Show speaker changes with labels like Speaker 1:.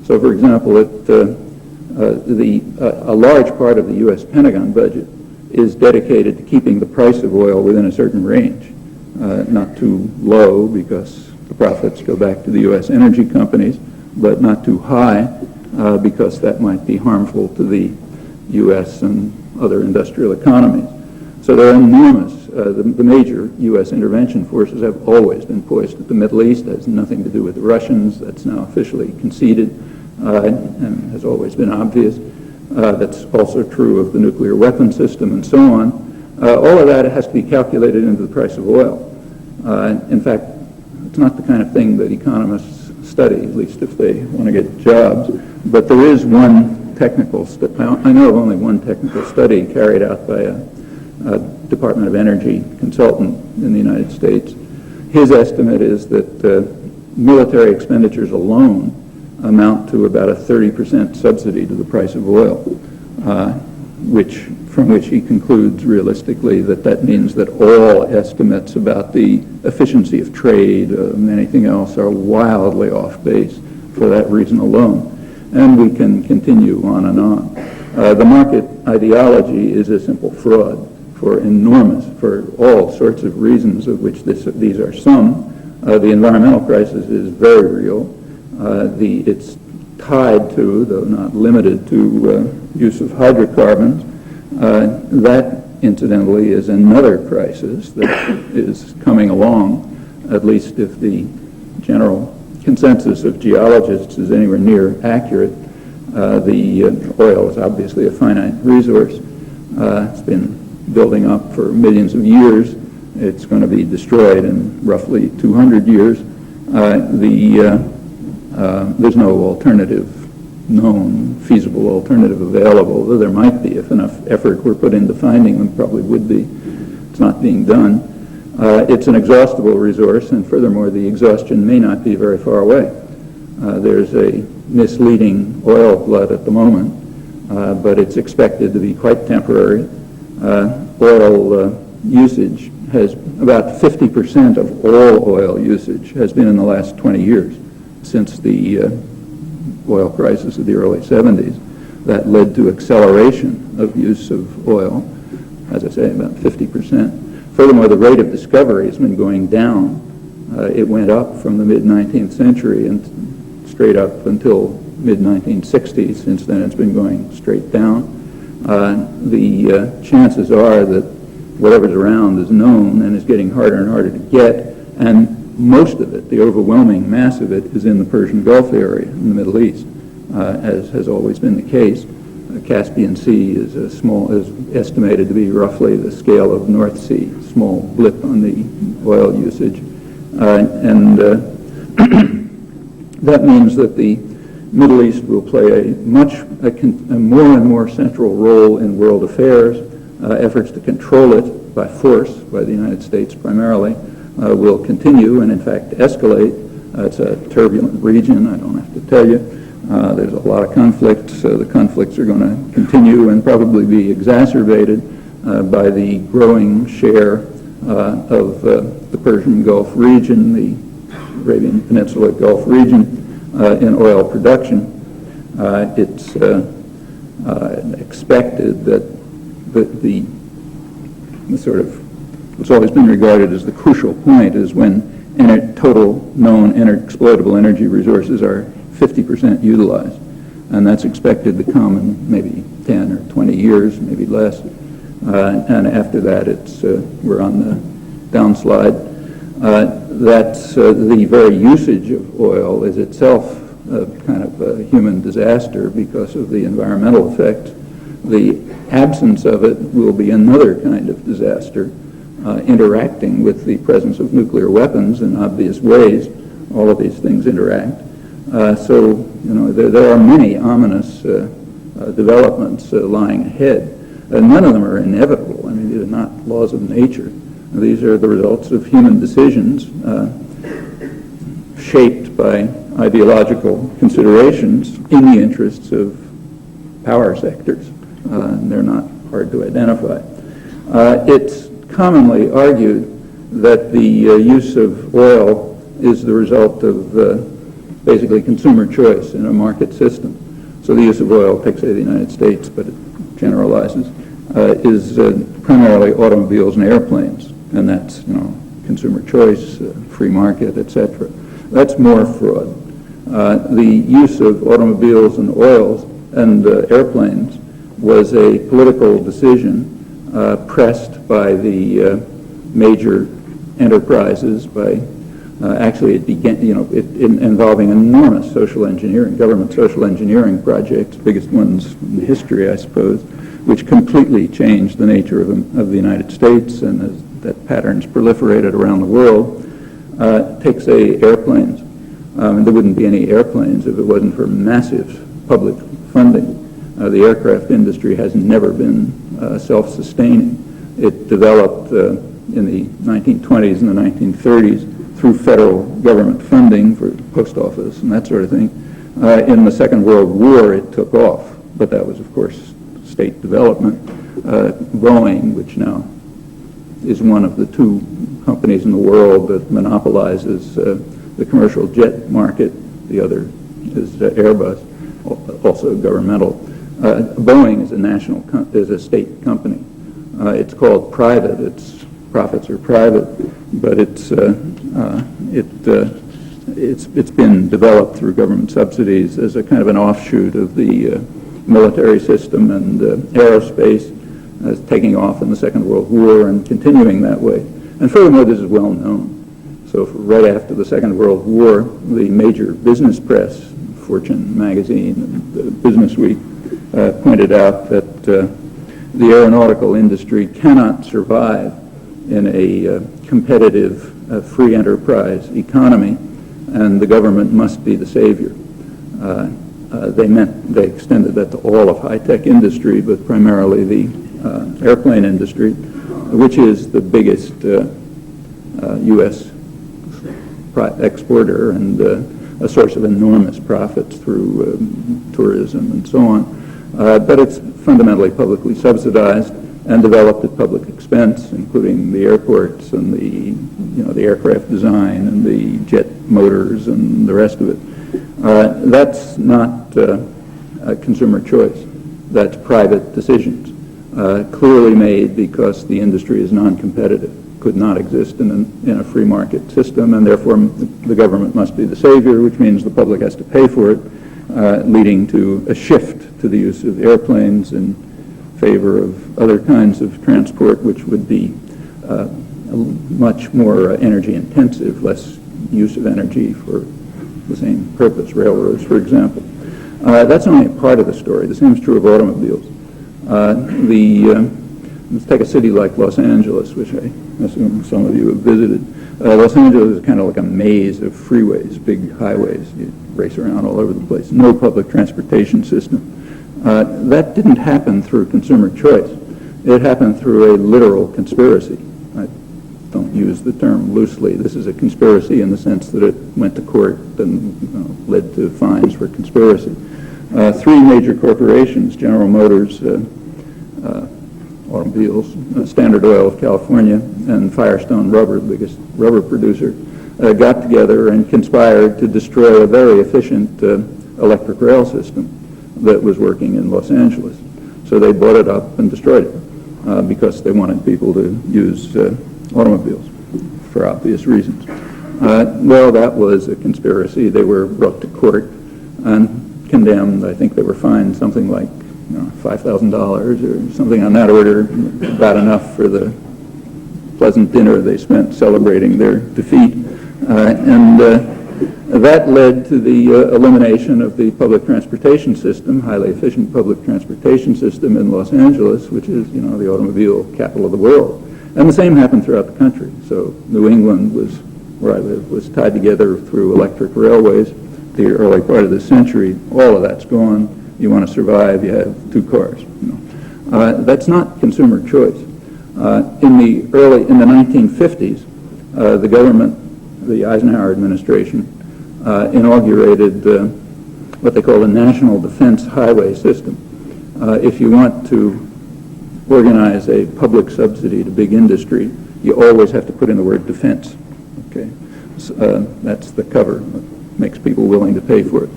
Speaker 1: So, for example, a large part of the U.S. Pentagon budget is dedicated to keeping the price of oil within a certain range, not too low because the profits go back to the U.S. energy companies, but not too high because that might be harmful to the U.S. and other industrial economies. So they're enormous. The major U.S. intervention forces have always been poised at the Middle East. That has nothing to do with the Russians. That's now officially conceded and has always been obvious. That's also true of the nuclear weapon system and so on. All of that has to be calculated into the price of oil. In fact, it's not the kind of thing that economists study, at least if they want to get jobs. But there is one technical I know of only one technical study carried out by a Department of Energy consultant in the United States. His estimate is that military expenditures alone amount to about a 30% subsidy to the price of oil, from which he concludes realistically that means that all estimates about the efficiency of trade and anything else are wildly off base for that reason alone. And we can continue on and on. The market ideology is a simple fraud for all sorts of reasons, of which these are some. The environmental crisis is very real. It's tied to, though not limited to, use of hydrocarbons. That, incidentally, is another crisis that is coming along, at least if the general consensus of geologists is anywhere near accurate. The oil is obviously a finite resource. It's been building up for millions of years. It's going to be destroyed in roughly 200 years. There's no known feasible alternative available, though there might be if enough effort were put into finding them. Probably would be. It's not being done. It's an exhaustible resource, and furthermore, the exhaustion may not be very far away. There's a misleading oil glut at the moment, but it's expected to be quite temporary. Oil usage has about 50% of all oil usage has been in the last 20 years since the oil crisis of the early 70s. That led to acceleration of use of oil, as I say, about 50%. Furthermore, the rate of discovery has been going down. It went up from the mid-19th century and straight up until mid-1960s. Since then, it's been going straight down. The chances are that whatever's around is known and is getting harder and harder to get, and most of it, the overwhelming mass of it, is in the Persian Gulf area in the Middle East, as has always been the case. The Caspian Sea is estimated to be roughly the scale of North Sea, small blip on the oil usage. That means that the Middle East will play a more and more central role in world affairs. Efforts to control it by force, by the United States primarily, will continue and in fact escalate. It's a turbulent region, I don't have to tell you. There's a lot of conflicts. The conflicts are going to continue and probably be exacerbated by the growing share of the Persian Gulf region, the Arabian Peninsula Gulf region, in oil production. It's expected that the sort of what's always been regarded as the crucial point is when total known exploitable energy resources are 50% utilized, and that's expected to come in maybe 10 or 20 years, maybe less, and after that we're on the downslide. That's the very usage of oil is itself kind of a human disaster because of the environmental effects. The absence of it will be another kind of disaster, interacting with the presence of nuclear weapons in obvious ways. All of these things interact. So, there are many ominous developments lying ahead. None of them are inevitable. I mean, these are not laws of nature. These are the results of human decisions shaped by ideological considerations in the interests of power sectors. They're not hard to identify. It's commonly argued that the use of oil is the result of basically consumer choice in a market system. So the use of oil, take say the United States, but it generalizes, is primarily automobiles and airplanes, and that's consumer choice, free market, etc. That's more fraud. The use of automobiles and oils and airplanes was a political decision pressed by the major enterprises. Actually, it began, involving enormous social engineering, government social engineering projects, biggest ones in history, I suppose, which completely changed the nature of the United States, and as that pattern's proliferated around the world. Take, say, airplanes. There wouldn't be any airplanes if it wasn't for massive public funding. The aircraft industry has never been self-sustaining. It developed in the 1920s and the 1930s through federal government funding for the post office and that sort of thing. In the Second World War, it took off, but that was, of course, state development. Boeing, which now is one of the two companies in the world that monopolizes the commercial jet market. The other is Airbus, also governmental. Boeing is a state company. It's called private. Its profits are private, but it's been developed through government subsidies as a kind of an offshoot of the military system, and aerospace taking off in the Second World War and continuing that way. And furthermore, this is well known. So right after the Second World War, the major business press, Fortune magazine and Business Week, pointed out that the aeronautical industry cannot survive in a competitive free enterprise economy, and the government must be the savior. They extended that to all of high-tech industry, but primarily the airplane industry, which is the biggest U.S. exporter and a source of enormous profits through tourism and so on. But it's fundamentally publicly subsidized and developed at public expense, including the airports and the aircraft design and the jet motors and the rest of it. That's not consumer choice. That's private decisions, clearly made because the industry is non-competitive, could not exist in a free market system, and therefore the government must be the savior, which means the public has to pay for it, leading to a shift to the use of airplanes in favor of other kinds of transport, which would be much more energy intensive, less use of energy for the same purpose, railroads, for example. That's only a part of the story. The same is true of automobiles. Let's take a city like Los Angeles, which I assume some of you have visited. Los Angeles is kind of like a maze of freeways, big highways. You race around all over the place. No public transportation system. That didn't happen through consumer choice. It happened through a literal conspiracy. I don't use the term loosely. This is a conspiracy in the sense that it went to court and led to fines for conspiracy. Three major corporations, General Motors, automobiles, Standard Oil of California, and Firestone Rubber, the biggest rubber producer, got together and conspired to destroy a very efficient electric rail system that was working in Los Angeles. So they bought it up and destroyed it because they wanted people to use automobiles for obvious reasons. Well, that was a conspiracy. They were brought to court and condemned. I think they were fined something like $5,000 or something on that order, about enough for the pleasant dinner they spent celebrating their defeat. That led to the elimination of the public transportation system, highly efficient public transportation system in Los Angeles, which is, the automobile capital of the world. And the same happened throughout the country. So New England where I live, was tied together through electric railways the early part of the century. All of that's gone. You want to survive, you have two cars. That's not consumer choice. In the 1950s, the government, the Eisenhower administration, inaugurated what they call the National Defense Highway System. If you want to organize a public subsidy to big industry, you always have to put in the word defense. Okay, so, that's the cover. makes people willing to pay for it.